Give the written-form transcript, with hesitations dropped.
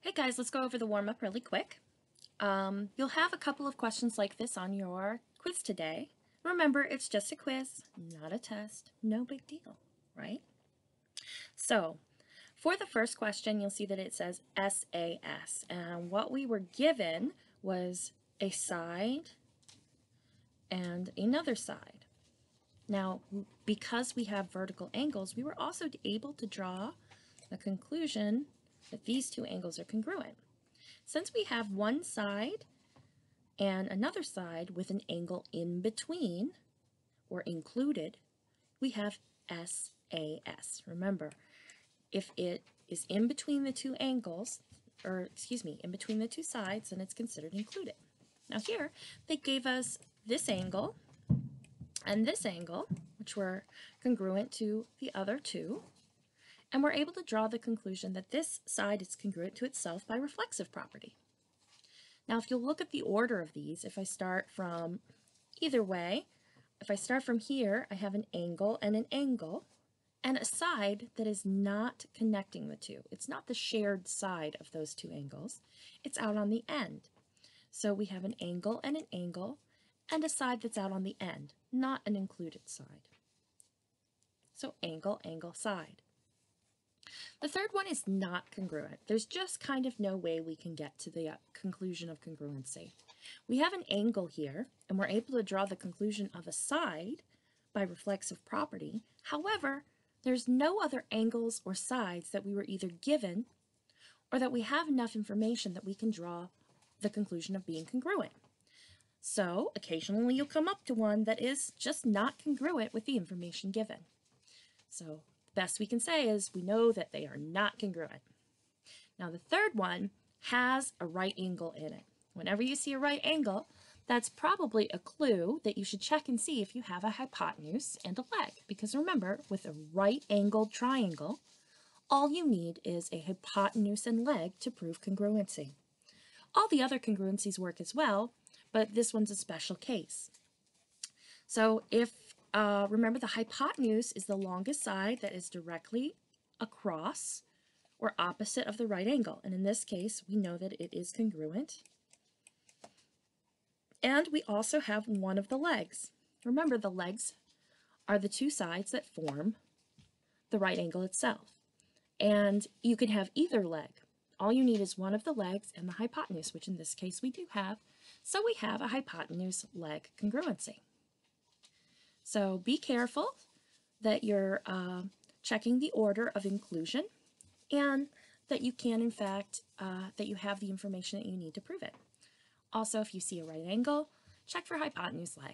Hey guys, let's go over the warm-up really quick. You'll have a couple of questions like this on your quiz today. Remember, it's just a quiz, not a test. No big deal, right? So, for the first question, you'll see that it says SAS, and what we were given was a side and another side. Now, because we have vertical angles, we were also able to draw a conclusion that these two angles are congruent. Since we have one side and another side with an angle in between or included, we have SAS. Remember, if it is in between the two angles, in between the two sides, then it's considered included. Now here, they gave us this angle and this angle, which were congruent to the other two, and we're able to draw the conclusion that this side is congruent to itself by reflexive property. Now, if you'll look at the order of these, if I start from either way, if I start from here, I have an angle and a side that is not connecting the two. It's not the shared side of those two angles. It's out on the end. So we have an angle and a side that's out on the end, not an included side. So angle, angle, side. The third one is not congruent. There's just kind of no way we can get to the conclusion of congruency. We have an angle here, and we're able to draw the conclusion of a side by reflexive property. However, there's no other angles or sides that we were either given or that we have enough information that we can draw the conclusion of being congruent. So occasionally you'll come up to one that is just not congruent with the information given. So best we can say is we know that they are not congruent. Now the third one has a right angle in it. Whenever you see a right angle, that's probably a clue that you should check and see if you have a hypotenuse and a leg. Because remember, with a right angled triangle, all you need is a hypotenuse and leg to prove congruency. All the other congruencies work as well, but this one's a special case. So if remember, the hypotenuse is the longest side that is directly across or opposite of the right angle. And in this case, we know that it is congruent. And we also have one of the legs. Remember, the legs are the two sides that form the right angle itself. And you can have either leg. All you need is one of the legs and the hypotenuse, which in this case we do have. So we have a hypotenuse leg congruency. So be careful that you're checking the order of inclusion and that you can, in fact, that you have the information that you need to prove it. Also, if you see a right angle, check for hypotenuse leg.